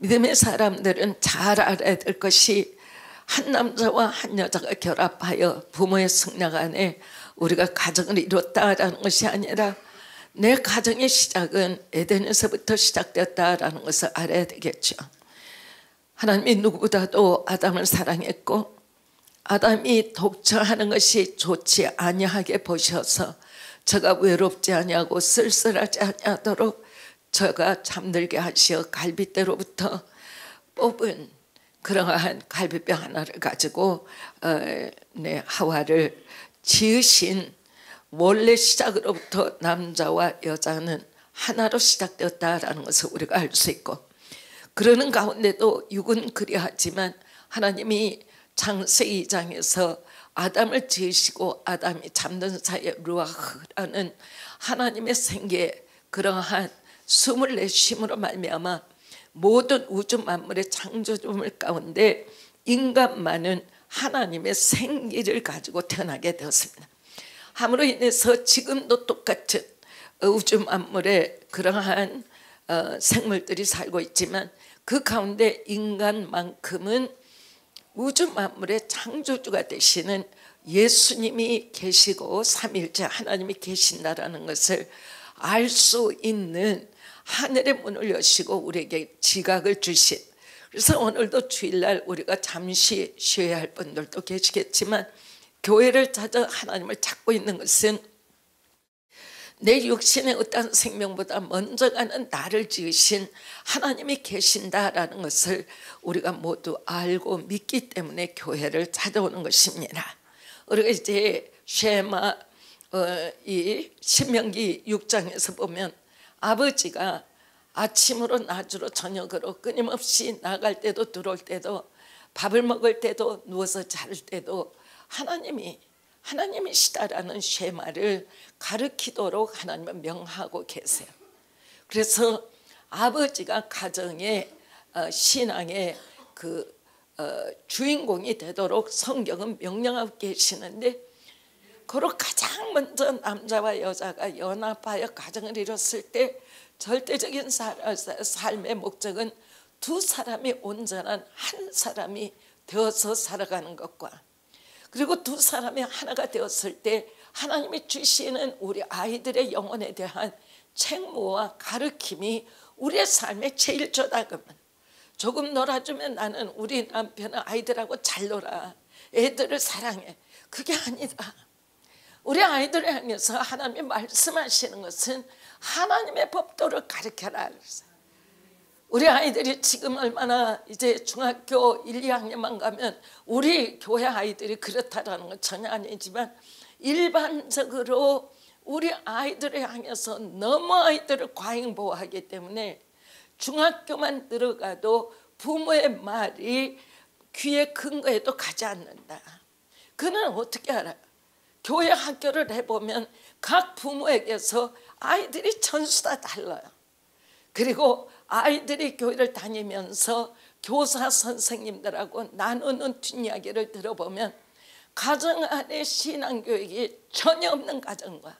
믿음의 사람들은 잘 알아야 될 것이 한 남자와 한 여자가 결합하여 부모의 승낙 안에 우리가 가정을 이뤘다라는 것이 아니라 내 가정의 시작은 에덴에서부터 시작되었다라는 것을 알아야 되겠죠. 하나님이 누구보다도 아담을 사랑했고 아담이 독처하는 것이 좋지 아니하게 보셔서 저가 외롭지 아니하고 쓸쓸하지 아니하도록 저가 잠들게 하시어 갈빗대로부터 뽑은 그러한 갈빗뼈 하나를 가지고 하와를 지으신 원래 시작으로부터 남자와 여자는 하나로 시작되었다라는 것을 우리가 알 수 있고, 그러는 가운데도 육은 그리하지만 하나님이 창세기 2장에서 아담을 지으시고 아담이 잠든 사이에 루아흐라는 하나님의 생계, 그러한 숨을 내쉼으로 말미암아 모든 우주 만물의 창조주물 가운데 인간만은 하나님의 생기를 가지고 태어나게 되었습니다. 함으로 인해서 지금도 똑같은 우주 만물에 그러한 생물들이 살고 있지만 그 가운데 인간만큼은 우주 만물의 창조주가 되시는 예수님이 계시고 삼위일체 하나님이 계신다라는 것을 알 수 있는 하늘의 문을 여시고 우리에게 지각을 주신, 그래서 오늘도 주일날 우리가 잠시 쉬어야 할 분들도 계시겠지만 교회를 찾아 하나님을 찾고 있는 것은 내 육신의 어떤 생명보다 먼저 가는 나를 지으신 하나님이 계신다라는 것을 우리가 모두 알고 믿기 때문에 교회를 찾아오는 것입니다. 우리가 이제 쉐마 이 신명기 6장에서 보면 아버지가 아침으로 낮으로 저녁으로 끊임없이 나갈 때도 들어올 때도 밥을 먹을 때도 누워서 잘 때도 하나님이시다라는 쉐마를 가르치도록 하나님은 명하고 계세요. 그래서 아버지가 가정의 신앙의 그 주인공이 되도록 성경은 명령하고 계시는데, 그로 가장 먼저 남자와 여자가 연합하여 가정을 이뤘을 때 절대적인 삶의 목적은 두 사람이 온전한 한 사람이 되어서 살아가는 것과, 그리고 두 사람이 하나가 되었을 때 하나님이 주시는 우리 아이들의 영혼에 대한 책무와 가르침이 우리의 삶의 제일 저다금은, 조금 놀아주면 나는 우리 남편은 아이들하고 잘 놀아, 애들을 사랑해, 그게 아니다. 우리 아이들을 향해서 하나님이 말씀하시는 것은 하나님의 법도를 가르쳐라. 우리 아이들이 지금 얼마나 이제 중학교 1, 2학년만 가면 우리 교회 아이들이 그렇다라는 건 전혀 아니지만 일반적으로 우리 아이들을 향해서 너무 아이들을 과잉보호하기 때문에 중학교만 들어가도 부모의 말이 귀에 근거에도 가지 않는다. 그는 어떻게 알아요? 교회 학교를 해보면 각 부모에게서 아이들이 전수 다 달라요. 그리고 아이들이 교회를 다니면서 교사 선생님들하고 나누는 뒷이야기를 들어보면 가정 안에 신앙교육이 전혀 없는 가정과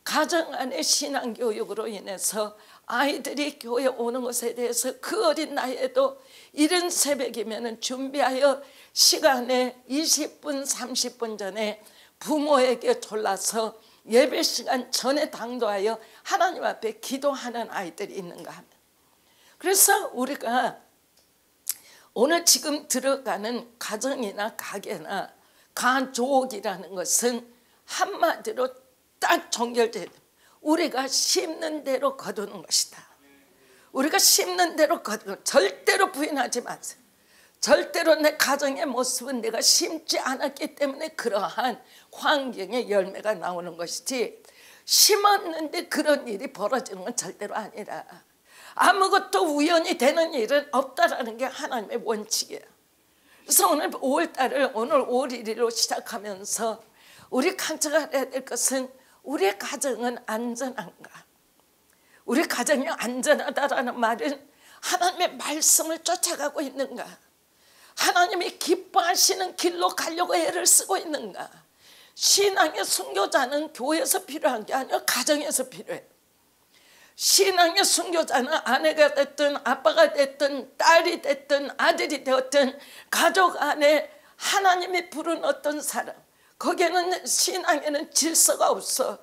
가정 안에 신앙교육으로 인해서 아이들이 교회에 오는 것에 대해서 그 어린 나이에도 이른 새벽이면 준비하여 시간에 20분 30분 전에 부모에게 졸라서 예배 시간 전에 당도하여 하나님 앞에 기도하는 아이들이 있는가 하면, 그래서 우리가 오늘 지금 들어가는 가정이나 가게나 가족이라는 것은 한마디로 딱 정결돼야 됩니다. 우리가 심는 대로 거두는 것이다. 우리가 심는 대로 거두는, 절대로 부인하지 마세요. 절대로 내 가정의 모습은 내가 심지 않았기 때문에 그러한 환경의 열매가 나오는 것이지, 심었는데 그런 일이 벌어지는 건 절대로 아니라, 아무것도 우연히 되는 일은 없다라는 게 하나님의 원칙이에요. 그래서 오늘 5월달을 오늘 5월 1일로 시작하면서 우리 간증해야 될 것은 우리의 가정은 안전한가? 우리 가정이 안전하다라는 말은 하나님의 말씀을 쫓아가고 있는가? 하나님이 기뻐하시는 길로 가려고 애를 쓰고 있는가? 신앙의 순교자는 교회에서 필요한 게 아니라 가정에서 필요해요. 신앙의 순교자는 아내가 됐든 아빠가 됐든 딸이 됐든 아들이 되었든 가족 안에 하나님이 부른 어떤 사람, 거기에는 신앙에는 질서가 없어.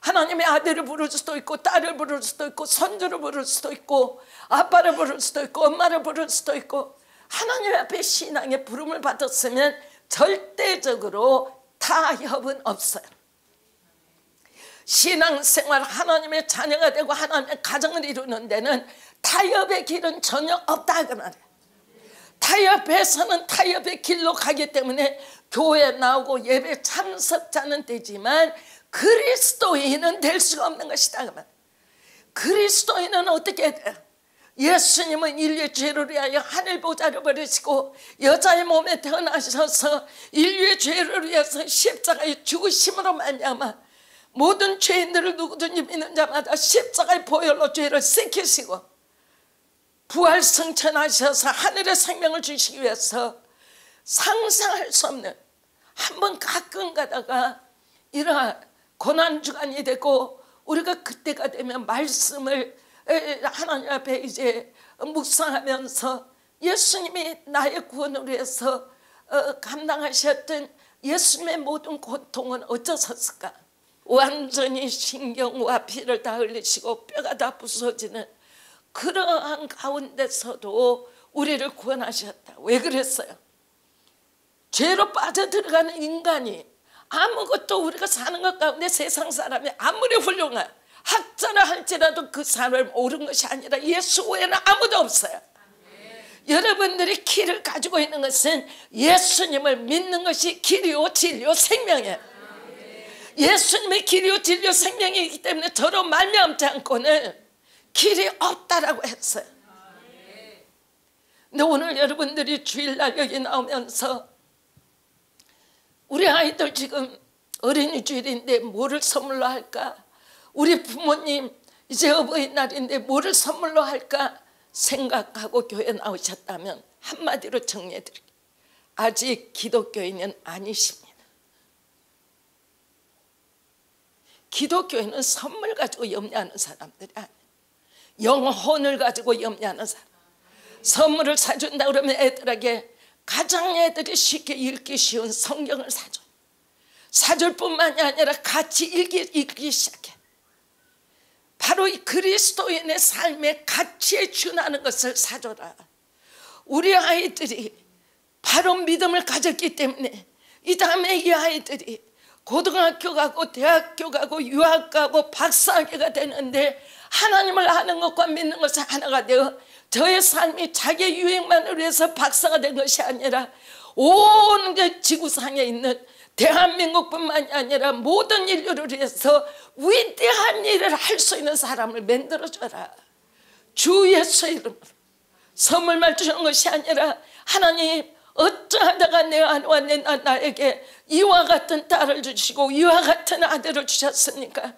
하나님의 아들을 부를 수도 있고 딸을 부를 수도 있고 손주를 부를 수도 있고 아빠를 부를 수도 있고 엄마를 부를 수도 있고, 하나님 앞에 신앙의 부름을 받았으면 절대적으로 타협은 없어요. 신앙생활 하나님의 자녀가 되고 하나님의 가정을 이루는 데는 타협의 길은 전혀 없다 그 말이에요. 타협해서는 타협의 길로 가기 때문에 교회 나오고 예배 참석자는 되지만 그리스도인은 될 수가 없는 것이다 그 말이에요. 그리스도인은 어떻게 돼요? 예수님은 인류의 죄를 위하여 하늘 보좌를 버리시고 여자의 몸에 태어나셔서 인류의 죄를 위해서 십자가에 죽으심으로 말미암아 모든 죄인들을 누구든지 믿는 자마다 십자가의 보혈로 죄를 씻기시고 부활 승천하셔서 하늘의 생명을 주시기 위해서 상상할 수 없는, 한번 가끔 가다가 이러한 고난주간이 되고 우리가 그때가 되면 말씀을 하나님 앞에 이제 묵상하면서 예수님이 나의 구원을 위해서 감당하셨던 예수님의 모든 고통은 어쩌셨을까? 완전히 신경과 피를 다 흘리시고 뼈가 다 부서지는 그러한 가운데서도 우리를 구원하셨다. 왜 그랬어요? 죄로 빠져들어가는 인간이 아무것도, 우리가 사는 것 가운데 세상 사람이 아무리 훌륭한 학자라 할지라도 그 사람을 옳은 것이 아니라 예수 외에는 아무도 없어요. 여러분들이 길을 가지고 있는 것은 예수님을 믿는 것이 길이요 진리요 생명이에요. 예수님의 길이요 진리요 생명이기 때문에 저로 말미암지 않고는 길이 없다라고 했어요. 근데 오늘 여러분들이 주일날 여기 나오면서 우리 아이들 지금 어린이 주일인데 뭐를 선물로 할까? 우리 부모님 이제 어버이날인데 뭐를 선물로 할까 생각하고 교회 나오셨다면 한마디로 정리해 드릴게요. 아직 기독교인은 아니십니다. 기독교인은 선물 가지고 염려하는 사람들이 아니에요. 영혼을 가지고 염려하는 사람. 선물을 사준다 그러면 애들에게 가장 애들이 쉽게 읽기 쉬운 성경을 사줘. 사줄 뿐만이 아니라 같이 읽기 시작해. 바로 이 그리스도인의 삶의 가치에 준하는 것을 사줘라. 우리 아이들이 바로 믿음을 가졌기 때문에 이 다음에 이 아이들이 고등학교 가고 대학교 가고 유학 가고 박사학위가 되는데 하나님을 아는 것과 믿는 것이 하나가 되어 저의 삶이 자기의 유익만을 위해서 박사가 된 것이 아니라 온 지구상에 있는 대한민국뿐만이 아니라 모든 인류를 위해서 위대한 일을 할 수 있는 사람을 만들어줘라. 주 예수의 이름으로 선물만 주는 것이 아니라 하나님 어쩌하다가 내 아내와 나에게 이와 같은 딸을 주시고 이와 같은 아들을 주셨습니까?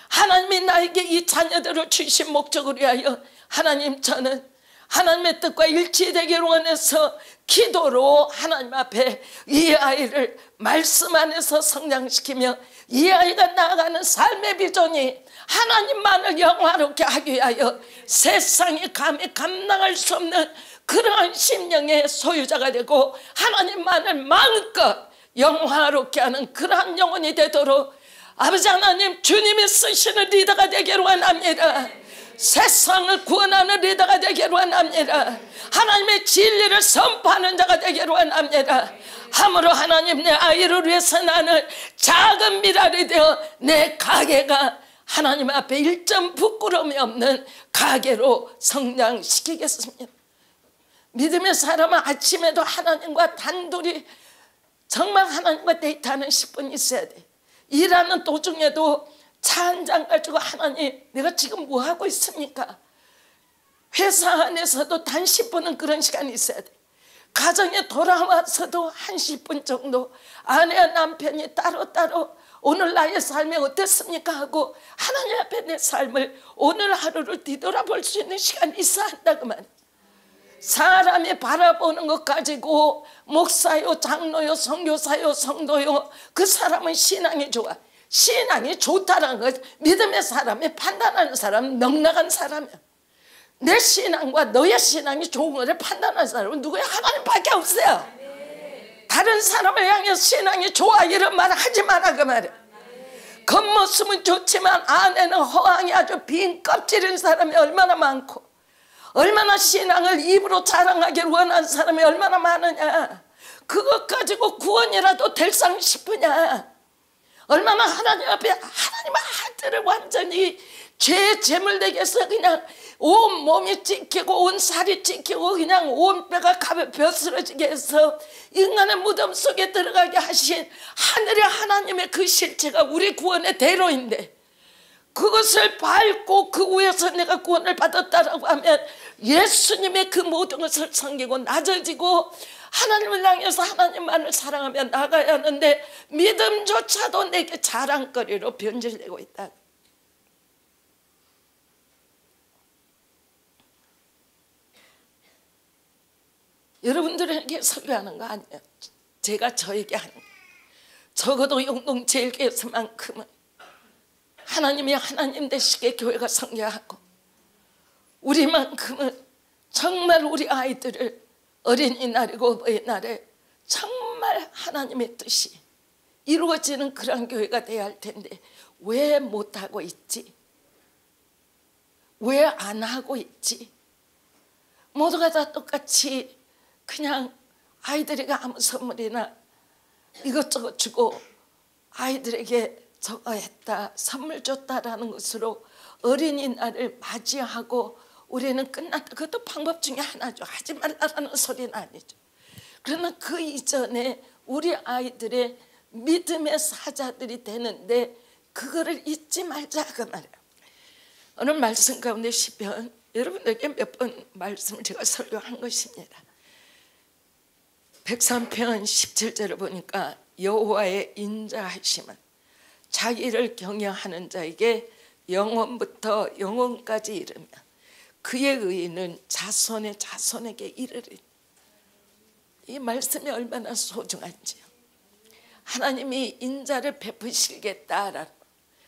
하나님이 나에게 이 자녀들을 주신 목적을 위하여 하나님, 저는 하나님의 뜻과 일치되기를 원해서 기도로 하나님 앞에 이 아이를 말씀 안에서 성장시키며 이 아이가 나아가는 삶의 비전이 하나님만을 영화롭게 하기 위하여 세상이 감히 감당할 수 없는 그러한 심령의 소유자가 되고 하나님만을 마음껏 영화롭게 하는 그러한 영혼이 되도록 아버지 하나님, 주님이 쓰시는 리더가 되기를 원합니다. 세상을 구원하는 리더가 되기를 원합니다. 하나님의 진리를 선포하는 자가 되기를 원합니다. 함으로 하나님, 내 아이를 위해서 나는 작은 미랄이 되어 내 가게가 하나님 앞에 일점 부끄러움이 없는 가게로 성장시키겠습니다. 믿음의 사람은 아침에도 하나님과 단둘이 정말 하나님과 데이트하는 10분 있어야 돼. 일하는 도중에도 차 한 잔 가지고 하나님, 내가 지금 뭐 하고 있습니까? 회사 안에서도 단 10분은 그런 시간이 있어야 돼. 가정에 돌아와서도 한 10분 정도 아내와 남편이 따로따로 오늘 나의 삶이 어땠습니까 하고 하나님 앞에 내 삶을 오늘 하루를 뒤돌아볼 수 있는 시간이 있어야 한다고 말이야. 사람이 바라보는 것 가지고 목사요, 장로요, 선교사요, 성도요, 그 사람은 신앙이 좋아. 신앙이 좋다는 것, 믿음의 사람이 판단하는 사람은 넉넉한 사람이야. 내 신앙과 너의 신앙이 좋은 것을 판단하는 사람은 누구야? 하나님밖에 없어요. 다른 사람을 향해 신앙이 좋아 이런 말 하지 마라 그 말이야. 겉모습은 좋지만 안에는 허황이 아주 빈 껍질인 사람이 얼마나 많고, 얼마나 신앙을 입으로 자랑하기를 원하는 사람이 얼마나 많으냐. 그것 가지고 구원이라도 될상 싶으냐. 얼마나 하나님 앞에 하나님의 아들을 완전히 죄의 제물되게 해서 그냥 온 몸이 찢기고 온 살이 찢기고 그냥 온 뼈가 벼스러지게 해서 인간의 무덤 속에 들어가게 하신 하늘의 하나님의 그 실체가 우리 구원의 대로인데, 그것을 밟고 그 위에서 내가 구원을 받았다라고 하면 예수님의 그 모든 것을 섬기고 낮아지고 하나님을 향해서 하나님만을 사랑하며 나가야 하는데, 믿음조차도 내게 자랑거리로 변질되고 있다. 여러분들에게 설교하는 거 아니에요. 제가 저에게 하는 거예요. 적어도 영동제일교회에서만큼은 하나님이 하나님 되시게 교회가 성교하고, 우리만큼은 정말 우리 아이들을 어린이날이고 어버이날에 정말 하나님의 뜻이 이루어지는 그런 교회가 돼야 할 텐데 왜 못하고 있지? 왜 안 하고 있지? 모두가 다 똑같이 그냥 아이들에게 아무 선물이나 이것저것 주고 아이들에게 저거 했다, 선물 줬다라는 것으로 어린이날을 맞이하고 우리는 끝났다. 그것도 방법 중에 하나죠. 하지 말라는 소리는 아니죠. 그러나 그 이전에 우리 아이들의 믿음의 사자들이 되는데 그거를 잊지 말자 그 말이에요. 오늘 말씀 가운데 시편, 여러분들에게 몇 번 말씀을 제가 설교한 것입니다. 103편 17절을 보니까 여호와의 인자하심은 자기를 경외하는 자에게 영원부터 영원까지 이르며 그의 의는 자손의 자손에게 이르리. 이 말씀이 얼마나 소중한지요. 하나님이 인자를 베푸시겠다라고.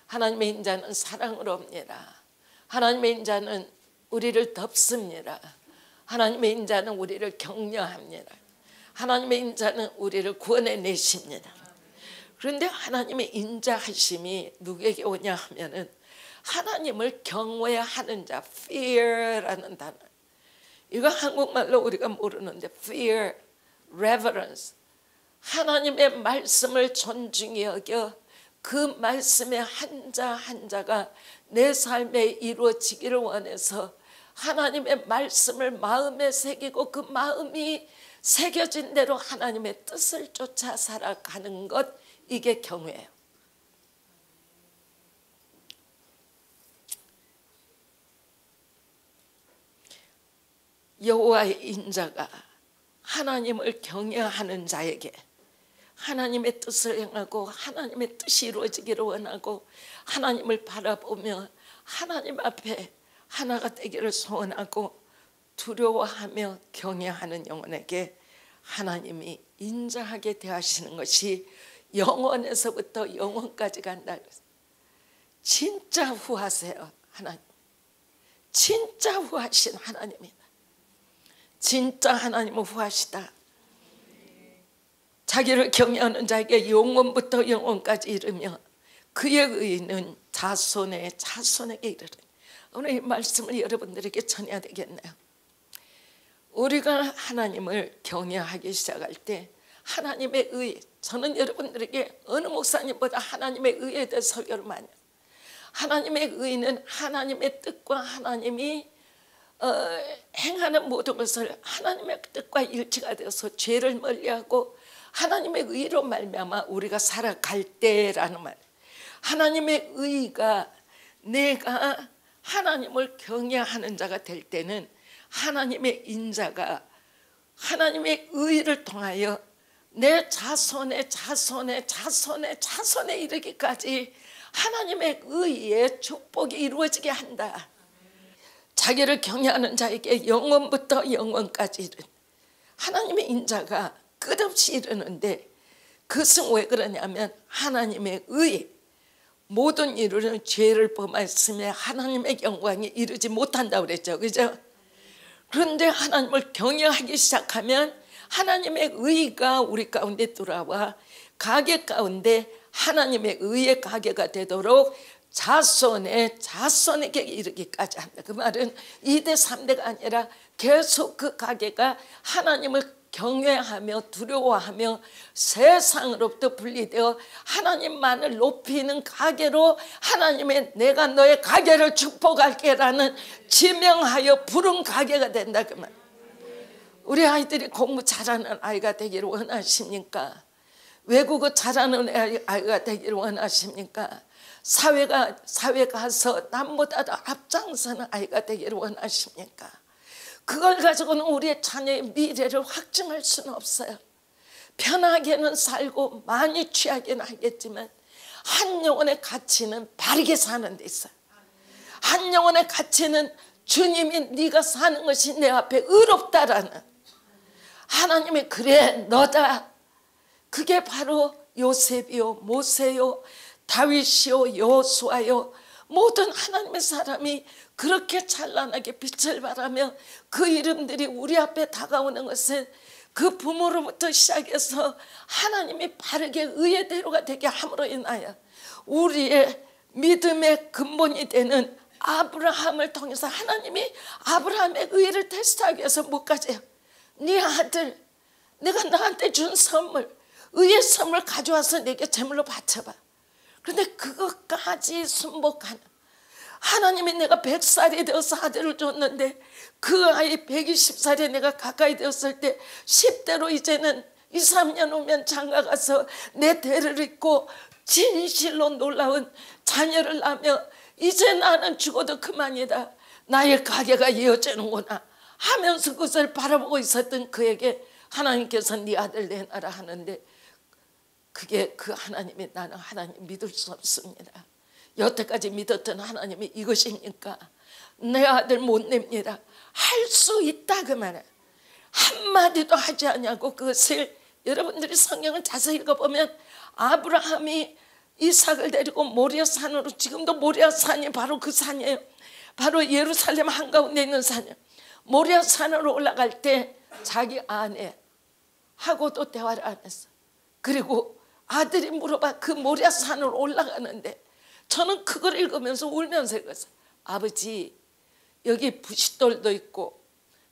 하나님의 인자는 사랑으로 옵니다. 하나님의 인자는 우리를 덮습니다. 하나님의 인자는 우리를 격려합니다. 하나님의 인자는 우리를 구원해 내십니다. 그런데 하나님의 인자하심이 누구에게 오냐 하면은 하나님을 경외하는 자, fear라는 단어. 이거 한국말로 우리가 모르는데 fear, reverence. 하나님의 말씀을 존중히 여겨 그 말씀의 한자 한자가 내 삶에 이루어지기를 원해서 하나님의 말씀을 마음에 새기고 그 마음이 새겨진 대로 하나님의 뜻을 쫓아 살아가는 것, 이게 경외예요. 여호와의 인자가 하나님을 경외하는 자에게 하나님의 뜻을 행하고 하나님의 뜻이 이루어지기를 원하고 하나님을 바라보며 하나님 앞에 하나가 되기를 소원하고 두려워하며 경외하는 영혼에게 하나님이 인자하게 대하시는 것이 영원에서부터 영원까지 간다. 진짜 후하세요. 하나님 진짜 후하신 하나님이다. 진짜 하나님은 후하시다. 자기를 경외하는 자에게 영원부터 영원까지 이르며 그의 의는 자손의 자손에게 이르리. 오늘 이 말씀을 여러분들에게 전해야 되겠네요. 우리가 하나님을 경외하기 시작할 때 하나님의 의, 저는 여러분들에게 어느 목사님보다 하나님의 의에 대해 설교를 많이 해요. 하나님의 의는 하나님의 뜻과 하나님이 행하는 모든 것을 하나님의 뜻과 일치가 되어서 죄를 멀리하고 하나님의 의로 말미암아 우리가 살아갈 때라는 말. 하나님의 의가 내가 하나님을 경외하는 자가 될 때는 하나님의 인자가 하나님의 의를 통하여 내 자손의 자손의 자손의 자손에 이르기까지 하나님의 의의 축복이 이루어지게 한다. 자기를 경외하는 자에게 영원부터 영원까지 이르는 하나님의 인자가 끝없이 이르는데, 그것은 왜 그러냐면 하나님의 의, 모든 이들은 죄를 범하였으며 하나님의 영광에 이르지 못한다고 그랬죠. 그죠? 그런데 하나님을 경외하기 시작하면 하나님의 의가 우리 가운데 들어와 가계 가운데 하나님의 의의 가계가 되도록 자손에게 이르기까지 한다. 그 말은 2대 3대가 아니라 계속 그 가계가 하나님을 경외하며 두려워하며 세상으로부터 분리되어 하나님만을 높이는 가계로 하나님의 내가 너의 가계를 축복할게 라는 지명하여 부른 가계가 된다 그 말. 우리 아이들이 공부 잘하는 아이가 되기를 원하십니까? 외국어 잘하는 아이가 되기를 원하십니까? 사회 가서 남보다 더 앞장서는 아이가 되기를 원하십니까? 그걸 가지고는 우리의 자녀의 미래를 확증할 수는 없어요. 편하게는 살고 많이 취하게는 하겠지만 한 영혼의 가치는 바르게 사는 데 있어요. 한 영혼의 가치는 주님이 네가 사는 것이 내 앞에 의롭다라는 하나님이 그래 너다. 그게 바로 요셉이요 모세요 다윗이요 여호수아요 모든 하나님의 사람이 그렇게 찬란하게 빛을 발하며 그 이름들이 우리 앞에 다가오는 것은 그 부모로부터 시작해서 하나님이 바르게 의의 대로가 되게 함으로 인하여 우리의 믿음의 근본이 되는 아브라함을 통해서 하나님이 아브라함의 의를 테스트하기 위해서 뭐까지요? 네 아들 내가 나한테 준 선물 의의 선물 가져와서 내게 제물로 바쳐봐. 그런데 그것까지 순복하는 하나님이 내가 100살이 되어서 아들을 줬는데 그 아이 120살에 내가 가까이 되었을 때 10대로 이제는 2, 3년 후면 장가가서 내 대를 잇고 진실로 놀라운 자녀를 낳으며 이제 나는 죽어도 그만이다. 나의 가계가 이어지는구나 하면서 그것을 바라보고 있었던 그에게 하나님께서 네 아들 내놔라 하는데 그게 그 하나님이 나는 하나님 믿을 수 없습니다. 여태까지 믿었던 하나님이 이것입니까? 내 아들 못 냅니다. 할 수 있다 그 말이야. 한마디도 하지 않냐고 그것을 여러분들이 성경을 자세히 읽어보면 아브라함이 이삭을 데리고 모리아산으로 지금도 모리아산이 바로 그 산이에요. 바로 예루살렘 한가운데 있는 산이에요. 모리아산으로 올라갈 때 자기 아내하고도 대화를 안 했어. 그리고 아들이 물어봐 그 모리아산으로 올라가는데 저는 그걸 읽으면서 울면서 읽었어요. 아버지 여기 부싯돌도 있고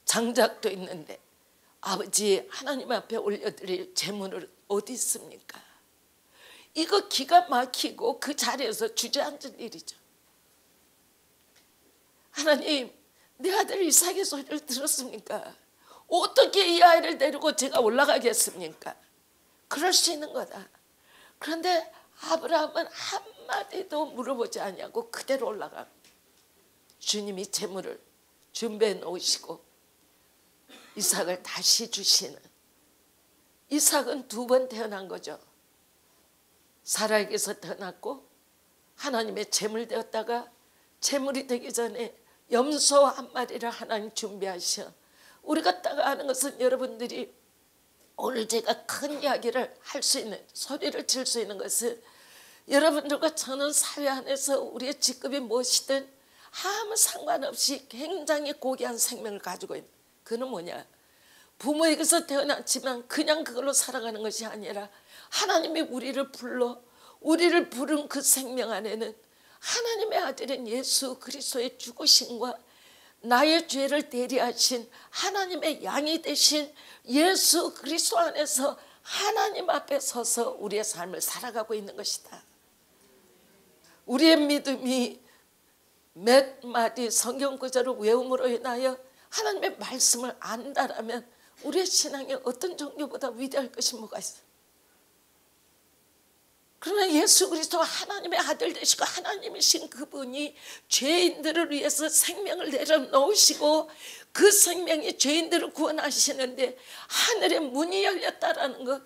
장작도 있는데 아버지 하나님 앞에 올려드릴 제물은 어디 있습니까? 이거 기가 막히고 그 자리에서 주저앉을 일이죠. 하나님 내 아들 이삭의 소리를 들었습니까? 어떻게 이 아이를 데리고 제가 올라가겠습니까? 그럴 수 있는 거다. 그런데 아브라함은 한마디도 물어보지 않냐고 그대로 올라가. 주님이 제물을 준비해 놓으시고 이삭을 다시 주시는. 이삭은 2번 태어난 거죠. 사라에게서 태어났고 하나님의 제물 되었다가 제물이 되기 전에 염소 한 마리를 하나님 준비하셔. 우리가 딱 아는 것은 여러분들이 오늘 제가 큰 이야기를 할 수 있는 소리를 칠 수 있는 것은 여러분들과 저는 사회 안에서 우리의 직급이 무엇이든 아무 상관없이 굉장히 고귀한 생명을 가지고 있는 그는 뭐냐? 부모에게서 태어났지만 그냥 그걸로 살아가는 것이 아니라 하나님이 우리를 불러 우리를 부른 그 생명 안에는 하나님의 아들인 예수 그리스도의 죽으심과 나의 죄를 대리하신 하나님의 양이 되신 예수 그리스도 안에서 하나님 앞에 서서 우리의 삶을 살아가고 있는 것이다. 우리의 믿음이 몇 마디 성경 구절을 외움으로 인하여 하나님의 말씀을 안다라면 우리의 신앙이 어떤 종교보다 위대할 것이 뭐가 있어요? 그러나 예수 그리스도가 하나님의 아들 되시고 하나님이신 그분이 죄인들을 위해서 생명을 내려놓으시고 그 생명이 죄인들을 구원하시는데 하늘의 문이 열렸다라는 것,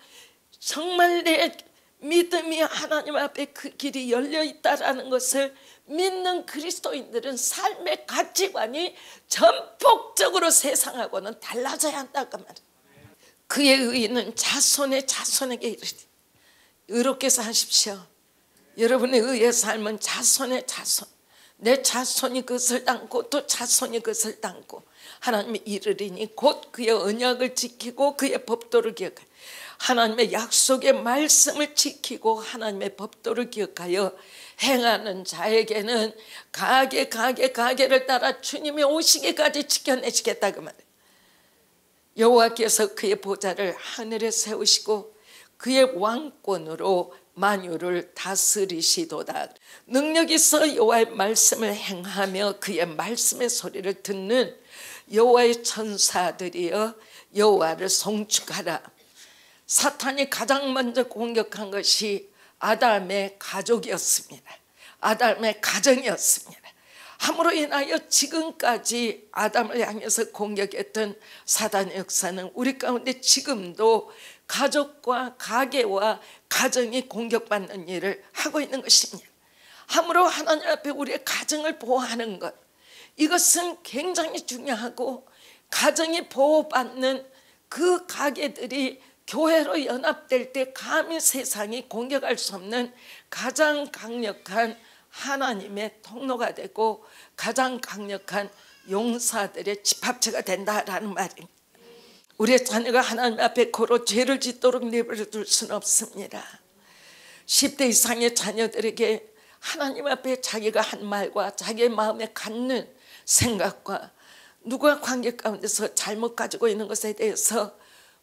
정말 내 믿음이 하나님 앞에 그 길이 열려있다라는 것을 믿는 그리스도인들은 삶의 가치관이 전폭적으로 세상하고는 달라져야 한다고 말이에요. 그의 의는 자손의 자손에게 이르리 의롭게 사십시오. 여러분의 의의 삶은 자손의 자손, 내 자손이 그것을 담고 또 자손이 그것을 담고 하나님의 이르리니 곧 그의 언약을 지키고 그의 법도를 기억하여 하나님의 약속의 말씀을 지키고 하나님의 법도를 기억하여 행하는 자에게는 가게를 따라 주님이 오시기까지 지켜내시겠다 그 말이에요. 여호와께서 그의 보좌를 하늘에 세우시고 그의 왕권으로 만유를 다스리시도다. 능력 있어 여호와의 말씀을 행하며 그의 말씀의 소리를 듣는 여호와의 천사들이여 여호와를 송축하라. 사탄이 가장 먼저 공격한 것이 아담의 가족이었습니다. 아담의 가정이었습니다. 함으로 인하여 지금까지 아담을 향해서 공격했던 사단의 역사는 우리 가운데 지금도 가족과 가계와 가정이 공격받는 일을 하고 있는 것입니다. 함으로 하나님 앞에 우리의 가정을 보호하는 것, 이것은 굉장히 중요하고 가정이 보호받는 그 가계들이 교회로 연합될 때 감히 세상이 공격할 수 없는 가장 강력한 하나님의 통로가 되고 가장 강력한 용사들의 집합체가 된다라는 말입니다. 우리의 자녀가 하나님 앞에 고로 죄를 짓도록 내버려 둘 수는 없습니다. 10대 이상의 자녀들에게 하나님 앞에 자기가 한 말과 자기의 마음에 갖는 생각과 누가 관계 가운데서 잘못 가지고 있는 것에 대해서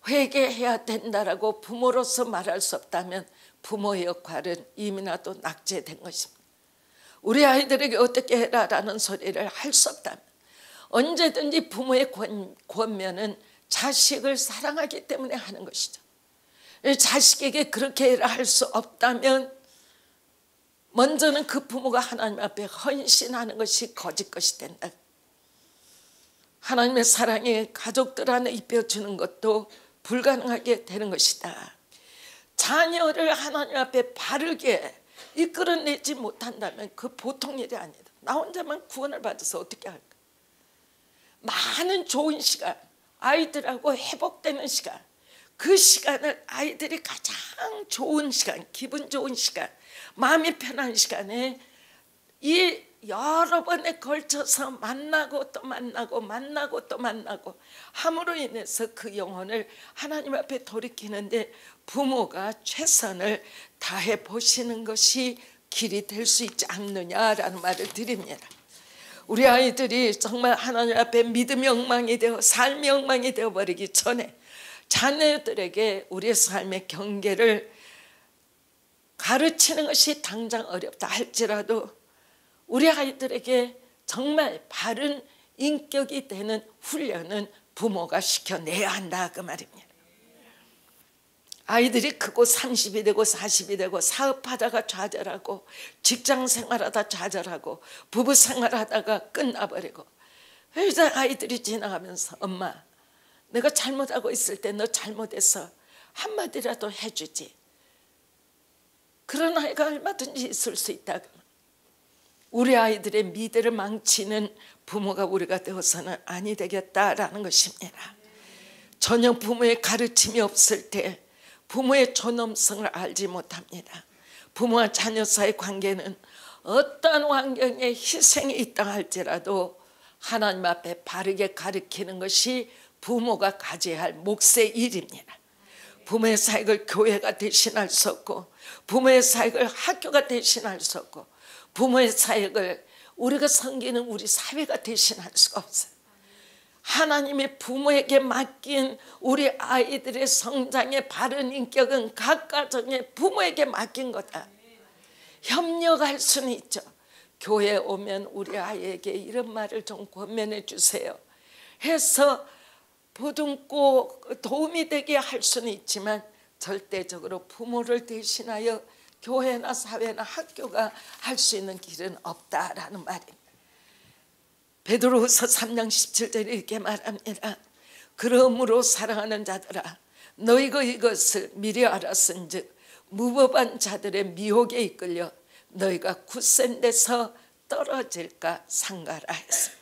회개해야 된다라고 부모로서 말할 수 없다면 부모의 역할은 이미나도 낙제된 것입니다. 우리 아이들에게 어떻게 해라라는 소리를 할 수 없다면 언제든지 부모의 권면은 자식을 사랑하기 때문에 하는 것이죠. 자식에게 그렇게 해라 할 수 없다면 먼저는 그 부모가 하나님 앞에 헌신하는 것이 거짓 것이 된다. 하나님의 사랑이 가족들 안에 입혀주는 것도 불가능하게 되는 것이다. 자녀를 하나님 앞에 바르게 이끌어내지 못한다면 그 보통 일이 아니다. 나 혼자만 구원을 받아서 어떻게 할까? 많은 좋은 시간, 아이들하고 회복되는 시간, 그 시간을 아이들이 가장 좋은 시간, 기분 좋은 시간, 마음이 편한 시간에 이 여러 번에 걸쳐서 만나고 또 만나고 만나고 또 만나고 함으로 인해서 그 영혼을 하나님 앞에 돌이키는데 부모가 최선을 다해 보시는 것이 길이 될 수 있지 않느냐라는 말을 드립니다. 우리 아이들이 정말 하나님 앞에 믿음이 엉망이 되어 삶이 엉망이 되어버리기 전에 자녀들에게 우리의 삶의 경계를 가르치는 것이 당장 어렵다 할지라도 우리 아이들에게 정말 바른 인격이 되는 훈련은 부모가 시켜내야 한다 그 말입니다. 아이들이 크고 30이 되고 40이 되고 사업하다가 좌절하고 직장생활하다 좌절하고 부부생활하다가 끝나버리고 그래서 아이들이 지나가면서 엄마 내가 잘못하고 있을 때 너 잘못해서 한마디라도 해주지. 그런 아이가 얼마든지 있을 수 있다. 우리 아이들의 미래를 망치는 부모가 우리가 되어서는 아니 되겠다라는 것입니다. 전혀 부모의 가르침이 없을 때 부모의 존엄성을 알지 못합니다. 부모와 자녀 사이 관계는 어떤 환경에 희생이 있다 할지라도 하나님 앞에 바르게 가르치는 것이 부모가 가져야 할 몫의 일입니다. 부모의 사역을 교회가 대신할 수 없고 부모의 사역을 학교가 대신할 수 없고 부모의 사역을 우리가 섬기는 우리 사회가 대신할 수가 없어요. 하나님의 부모에게 맡긴 우리 아이들의 성장의 바른 인격은 각 가정의 부모에게 맡긴 거다. 협력할 수는 있죠. 교회에 오면 우리 아이에게 이런 말을 좀 권면해 주세요 해서 보듬고 도움이 되게 할 수는 있지만 절대적으로 부모를 대신하여 교회나 사회나 학교가 할 수 있는 길은 없다라는 말입니다. 베드로후서 3장 17절에 이렇게 말합니다. 그러므로 사랑하는 자들아 너희가 이것을 미리 알았은즉 무법한 자들의 미혹에 이끌려 너희가 굳센 데서 떨어질까 삼가라 했습니다.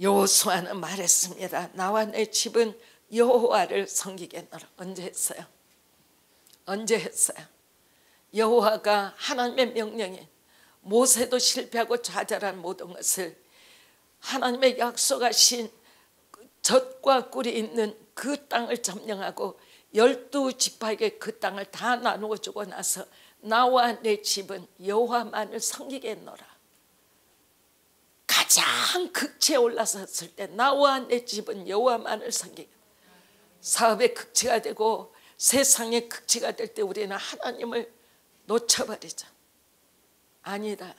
여호수아는 말했습니다. 나와 내 집은 여호와를 섬기겠노라. 언제 했어요? 언제 했어요? 여호와가 하나님의 명령에 모세도 실패하고 좌절한 모든 것을 하나님의 약속하신 젖과 꿀이 있는 그 땅을 점령하고 12지파에게 그 땅을 다 나누어 주고 나서 나와 내 집은 여호와만을 섬기겠노라. 가장 극치에 올라섰을 때 나와 내 집은 여호와만을 섬기겠노라. 사업의 극치가 되고 세상의 극치가 될 때 우리는 하나님을 놓쳐버리죠. 아니다.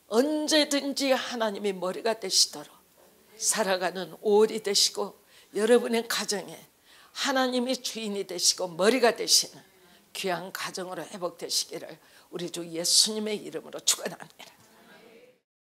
언제든지 하나님이 머리가 되시도록 살아가는 5월이 되시고 여러분의 가정에 하나님이 주인이 되시고 머리가 되시는 귀한 가정으로 회복되시기를 우리 주 예수님의 이름으로 축원합니다.